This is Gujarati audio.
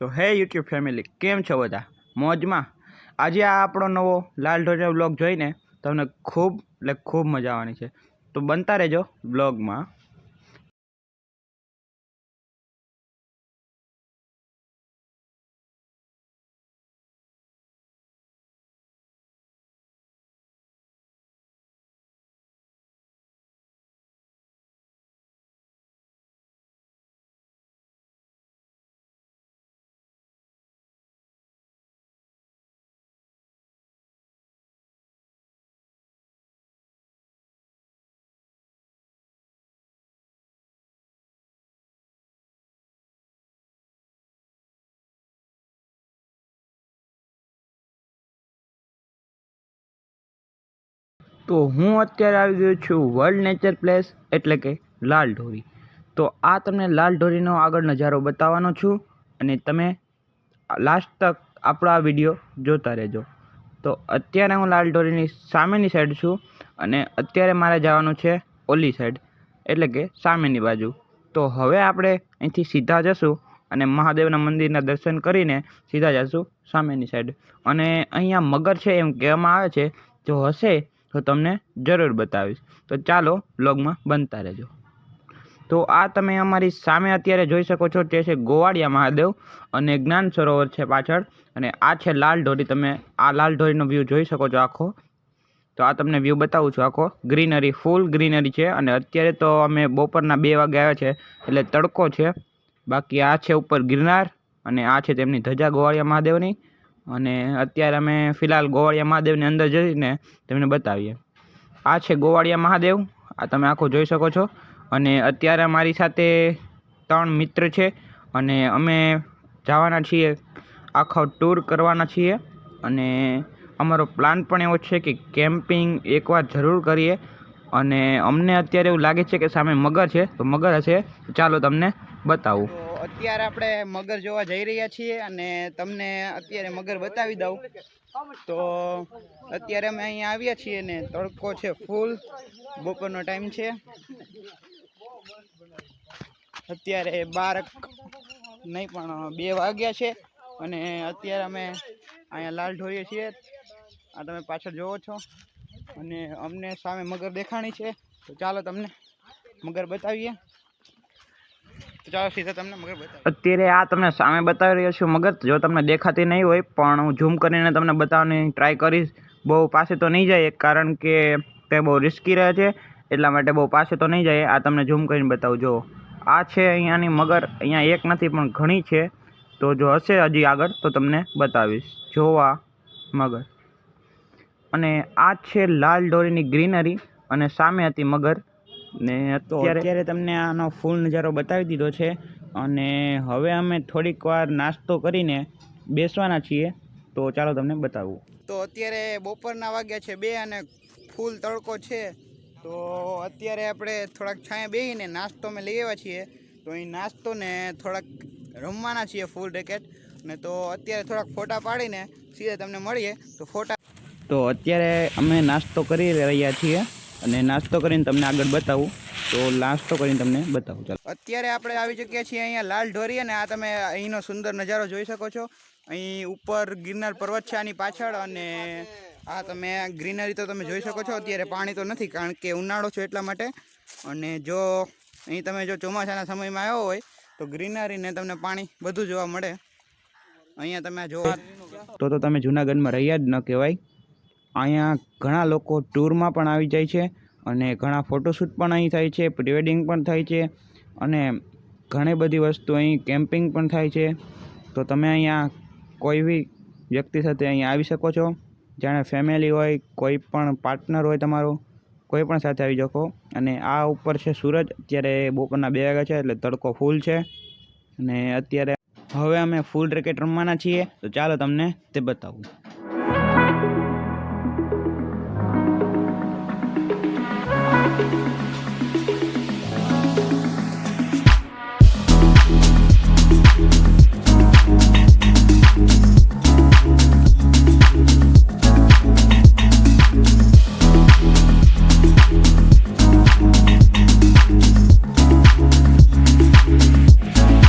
તો હે યુટ્યુબ ફેમિલી, કેમ છો બધા? મોજમાં? આજે આ આપણો નવો લાલ ઢોરીનો બ્લોગ જોઈને તમને ખૂબ મજા આવવાની છે, તો બનતા રહેજો બ્લોગમાં. તો હું અત્યારે આવી ગયો છું વર્લ્ડ નેચર પ્લેસ એટલે કે લાલ ઢોરી. તો આ તમને લાલ ઢોરીનો આગળ નજારો બતાવવાનો છું અને તમે લાસ્ટ તક આપણો આ વિડીયો જોતા રહેજો. તો અત્યારે હું લાલ ઢોરીની સામેની સાઈડ છું અને અત્યારે મારે જવાનું છે ઓલી સાઈડ એટલે કે સામેની બાજુ. તો હવે આપણે અહીંથી સીધા જશું અને મહાદેવના મંદિરના દર્શન કરીને સીધા જશું સામેની સાઈડ. અને અહીંયા મગર છે એમ કહેવામાં આવે છે, જો હશે તો તમને જરૂર બતાવીશ. તો ચાલો બ્લોગમાં બનતા રહેજો. તો આ તમે અમારી સામે અત્યારે જોઈ શકો છો તે છે ગોવાળિયા મહાદેવ અને જ્ઞાન સરોવર છે પાછળ, અને આ છે લાલ ઢોરી. તમે આ લાલ ઢોરીનો વ્યૂ જોઈ શકો છો આખો. તો આ તમને વ્યૂ બતાવું છું આખો. ગ્રીનરી, ફૂલ ગ્રીનરી છે. અને અત્યારે તો અમે બપોરના 2 વાગે આવ્યા છે એટલે તડકો છે. બાકી આ છે ઉપર ગિરનાર અને આ છે તેમની ધજા ગોવાળિયા મહાદેવની. અને અત્યારે અમે ફિલહાલ ગોવાળિયા મહાદેવની અંદર જઈને તમને બતાવીએ. આ છે ગોવાળિયા મહાદેવ, આ તમે આખો જોઈ શકો છો. અને અત્યારે મારી સાથે 3 મિત્ર છે અને અમે જવાના છીએ, આખો ટૂર કરવાના છીએ. અને અમારો પ્લાન પણ એવો છે કે કેમ્પિંગ એકવાર જરૂર કરીએ. અને અમને અત્યારે એવું લાગે છે કે સામે મગર છે, તો મગર હશે. ચાલો તમને બતાવું. તો અત્યારે આપણે મગર જોવા જઈ રહ્યા છીએ અને તમને અત્યારે મગર બતાવી દઉં. તો અત્યારે અમે અહીંયા આવ્યા છીએ ને તડકો છે ફૂલ, બપોરનો ટાઈમ છે. અત્યારે 12 નહીં પણ 2 વાગ્યા છે અને અત્યારે અમે અહીંયા લાલ ઢોરીએ છીએ. આ તમે પાછળ જોવો છો અને અમને સામે મગર દેખાણી છે. તો ચાલો તમને મગર બતાવીએ. તો ચાલો સીધા તમને મગર બતાવીએ. અત્યારે આ તમને સામે બતાવી રહ્યો છું મગર. જો તમને દેખાતી નહીં હોય પણ હું ઝૂમ કરીને તમને બતાવવાની ટ્રાય કરીશ. બહુ પાસે તો નહીં જાય કારણ કે તે બહુ રિસ્કી રહે છે, એટલા માટે બહુ પાસે તો નહીં જાય. આ તમને ઝૂમ કરીને બતાવું. જો આ છે અહીંયાની મગર. અહીંયા એક નથી પણ ઘણી છે. તો જો હશે હજી આગળ તો તમને બતાવીશ. જોવા મગર. અને આ છે લાલ ઢોરીની ગ્રીનરી અને સામે હતી મગર. ને અત્યારે તમને આનો ફૂલ નજારો બતાવી દીધો છે. અને હવે અમે થોડીક વાર નાસ્તો કરીને બેસવાના છીએ. તો ચાલો તમને બતાવું. તો અત્યારે બપોરના વાગ્યા છે 2 અને ફૂલ તડકો છે. તો અત્યારે આપણે થોડાક છાંયા બેસીને નાસ્તો અમે લઈ આવ્યા છીએ. તો અહીં નાસ્તો ને થોડાક રમવાના છીએ ફૂલ રેકેટ. ને તો અત્યારે થોડાક ફોટા પાડીને સીધા તમને મળીએ. તો ફોટા. તો અત્યારે અમે નાસ્તો કરી રહ્યા છીએ અને નાસ્તો કરીને તમને આગળ બતાવું. તો નાસ્તો કરીને તમને બતાવું. ચાલો અત્યારે આપણે આવી ચૂક્યા છીએ અહીંયા લાલ ઢોરી. અને આ તમે અહીંનો સુંદર નજારો જોઈ શકો છો. અહીં ઉપર ગિરનાર પર્વત છે આની પાછળ. અને આ તમે ગ્રીનરી તો તમે જોઈ શકો છો. અત્યારે પાણી તો નથી કારણ કે ઉનાળો છે એટલા માટે. અને જો અહીં તમે જો ચોમાસાના સમયમાં આવ્યો હોય તો ગ્રીનરીને તમને પાણી બધું જોવા મળે. અહીંયા તમે જોવા તો તમે જૂનાગઢમાં રહ્યા જ ન કહેવાય. અહીંયા ઘણા લોકો ટૂરમાં પણ આવી જાય છે અને ઘણા ફોટોશૂટ પણ અહીં થાય છે, પ્રી વેડિંગ પણ થાય છે અને ઘણી બધી વસ્તુ અહીં કેમ્પિંગ પણ થાય છે. તો તમે અહીંયા કોઈ બી વ્યક્તિ સાથે અહીંયા આવી શકો છો. જાણે ફેમિલી હોય, કોઈ પણ પાર્ટનર હોય તમારો, કોઈ પણ સાથે આવી શકો. અને આ ઉપર છે સૂરજ. અત્યારે બપોરના 2 વાગ્યા છે એટલે તડકો ફૂલ છે. અને અત્યારે હવે અમે ફૂલ રેકેટ રમવાના છીએ. તો ચાલો તમને તે બતાવું.